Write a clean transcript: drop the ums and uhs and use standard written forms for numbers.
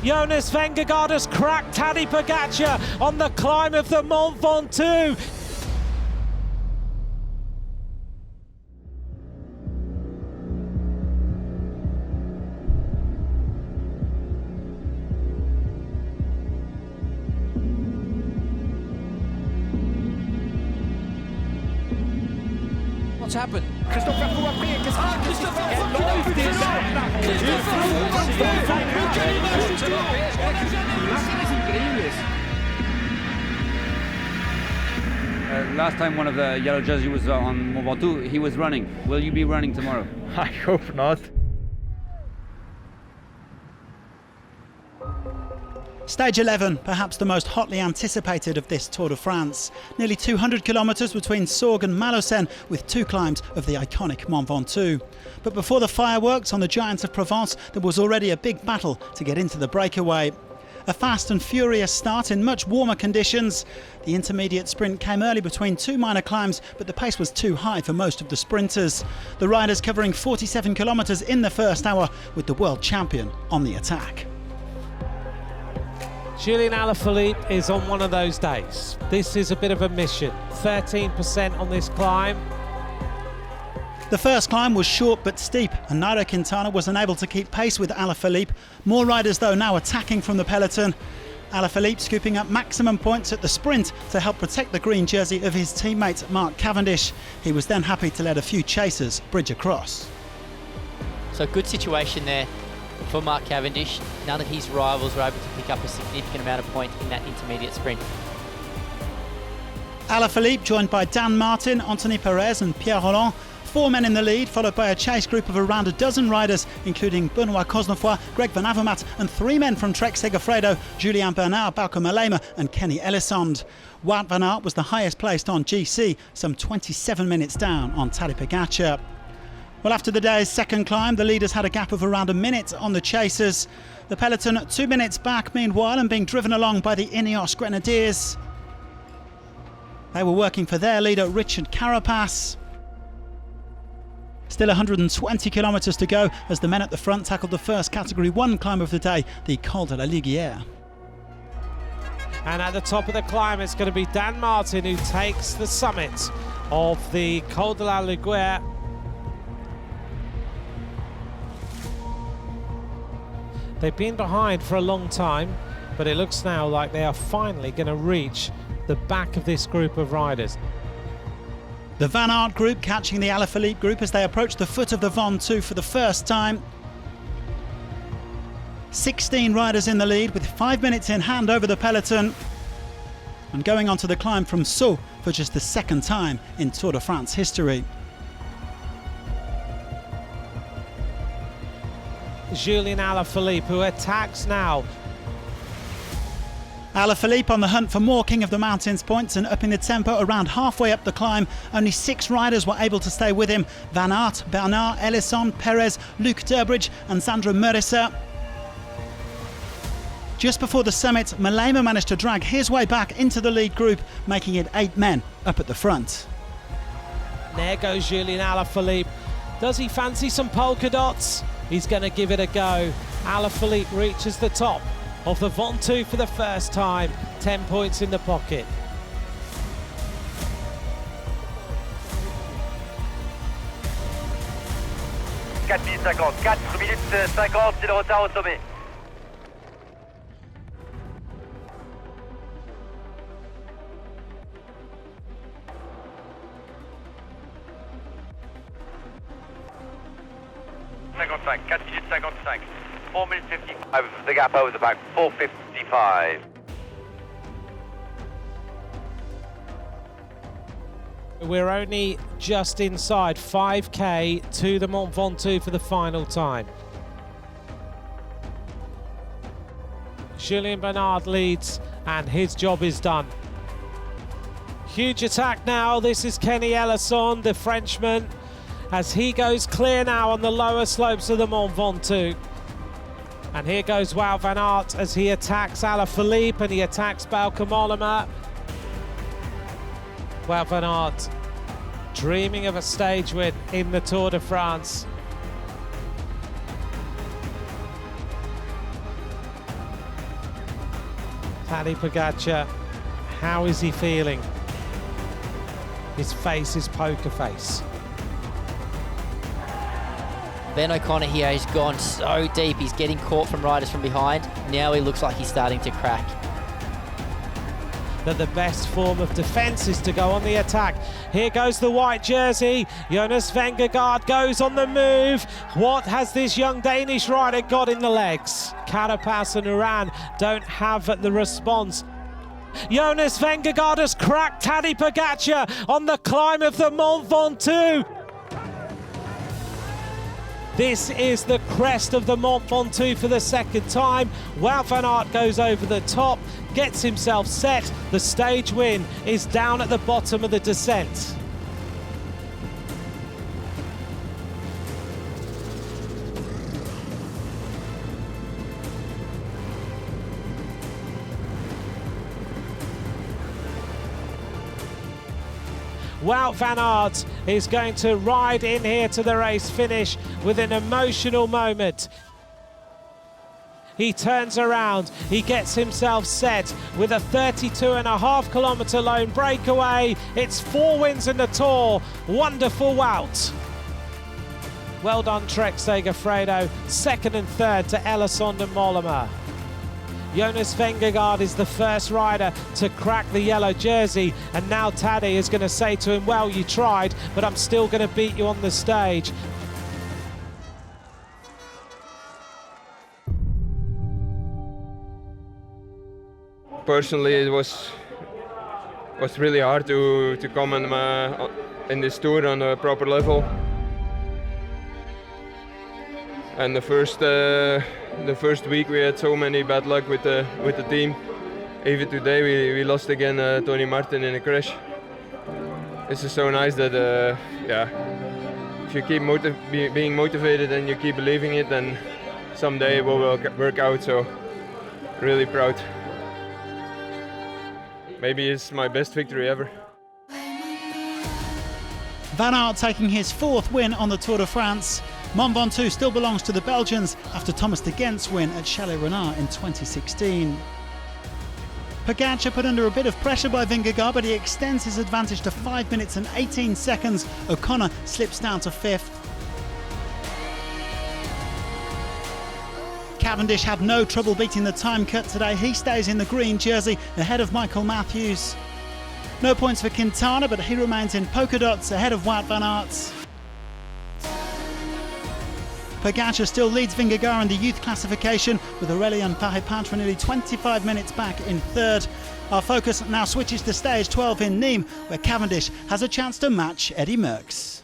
Jonas VINGEGAARD has cracked Tadej POGAČAR on the climb of the Mont Ventoux. What's happened? Last time one of the yellow jersey was on Mont Ventoux, he was running. Will you be running tomorrow? I hope not. Stage 11, perhaps the most hotly anticipated of this Tour de France. Nearly 200 kilometres between Sorgues and Malaucène, with 2 climbs of the iconic Mont Ventoux. But before the fireworks on the Giants of Provence, there was already a big battle to get into the breakaway. A fast and furious start in much warmer conditions. The intermediate sprint came early between 2 minor climbs, but the pace was too high for most of the sprinters. The riders covering 47 kilometres in the first hour, with the world champion on the attack. Julian Alaphilippe is on one of those days. This is a bit of a mission. 13% on this climb. The first climb was short but steep, and Nairo Quintana was unable to keep pace with Alaphilippe. More riders though now attacking from the peloton. Alaphilippe scooping up maximum points at the sprint to help protect the green jersey of his teammate Mark Cavendish. He was then happy to let a few chasers bridge across. So good situation there for Mark Cavendish. None of his rivals were able to pick up a significant amount of points in that intermediate sprint. Alaphilippe joined by Dan Martin, Anthony Perez and Pierre Rolland. 4 men in the lead, followed by a chase group of around a dozen riders, including Benoit Cosnefroy, Greg Van Avermaet and 3 men from Trek Segafredo, Julien Bernard, Bauke MOLLEMA and Kenny ELISSONDE. Wout van Aert was the highest placed on GC, some 27 minutes down on Tadej POGAČAR. Well, after the day's second climb, the leaders had a gap of around a minute on the chasers. The peloton 2 minutes back, meanwhile, and being driven along by the Ineos Grenadiers. They were working for their leader, Richard Carapaz. Still 120 kilometres to go as the men at the front tackled the first Category 1 climb of the day, the Col de la Liguière. And at the top of the climb, it's going to be Dan Martin who takes the summit of the Col de la Liguière. They've been behind for a long time, but it looks now like they are finally going to reach the back of this group of riders. The Van Aert group catching the Alaphilippe group as they approach the foot of the Ventoux for the first time. 16 riders in the lead with 5 minutes in hand over the peloton. And going on to the climb from Sceaux for just the second time in Tour de France history. Julian Alaphilippe, who attacks now. Alaphilippe on the hunt for more King of the Mountains points and upping the tempo around halfway up the climb. Only 6 riders were able to stay with him. Van Aert, Bernard, ELISSONDE, Perez, Luc Durbridge and Sandro Merisa. Just before the summit, MOLLEMA managed to drag his way back into the lead group, making it 8 men up at the front. There goes Julian Alaphilippe. Does he fancy some polka dots? He's going to give it a go. Alaphilippe reaches the top of the Ventoux for the first time. 10 points in the pocket. « 4 minutes 50, c'est le retard au sommet. « 4 minutes 55, 4 minutes 55, the gap over the back, 4:55. We're only just inside 5k to the Mont Ventoux for the final time. Julien Bernard leads and his job is done. Huge attack now. This is Kenny ELISSONDE, the Frenchman, as he goes clear now on the lower slopes of the Mont Ventoux. And here goes Wout van Aert as he attacks Alaphilippe and he attacks Bauke MOLLEMA. Wout van Aert dreaming of a stage win in the Tour de France. Tadej Pogačar, how is he feeling? His face is poker face. Ben O'Connor here, he's gone so deep. He's getting caught from riders from behind. Now he looks like he's starting to crack. That the best form of defence is to go on the attack. Here goes the white jersey. Jonas VINGEGAARD goes on the move. What has this young Danish rider got in the legs? Carapaz and URAN don't have the response. Jonas VINGEGAARD has cracked Tadej Pogačar on the climb of the Mont Ventoux. This is the crest of the Mont Ventoux for the second time. Wout van Aert goes over the top, gets himself set. The stage win is down at the bottom of the descent. Wout van Aert is going to ride in here to the race finish with an emotional moment. He turns around, he gets himself set with a 32.5 kilometre lone breakaway. It's 4 wins in the Tour. Wonderful Wout. Well done Trek Segafredo, second and third to ELISSONDE and MOLLEMA. Jonas VINGEGAARD is the first rider to crack the yellow jersey, and now Tadej is going to say to him, well, you tried, but I'm still going to beat you on the stage. Personally, it was really hard to come in this tour on a proper level. And the first week we had so many bad luck with the team. Even today we lost again Tony Martin in a crash. This is so nice that if you keep being motivated and you keep believing it, then someday it will work out. So really proud. Maybe it's my best victory ever. Van Aert taking his 4th win on the Tour de France. Mont Ventoux still belongs to the Belgians after Thomas de Gent's win at Chalet-Renard in 2016. Pogačar put under a bit of pressure by VINGEGAARD, but he extends his advantage to 5 minutes and 18 seconds. O'Connor slips down to 5th. Cavendish had no trouble beating the time cut today. He stays in the green jersey ahead of Michael Matthews. No points for Quintana, but he remains in polka dots ahead of Wout van Aert. Pogačar still leads VINGEGAARD in the youth classification, with Aurélien Paré-Peintre nearly 25 minutes back in 3rd. Our focus now switches to stage 12 in Nîmes, where Cavendish has a chance to match Eddy Merckx.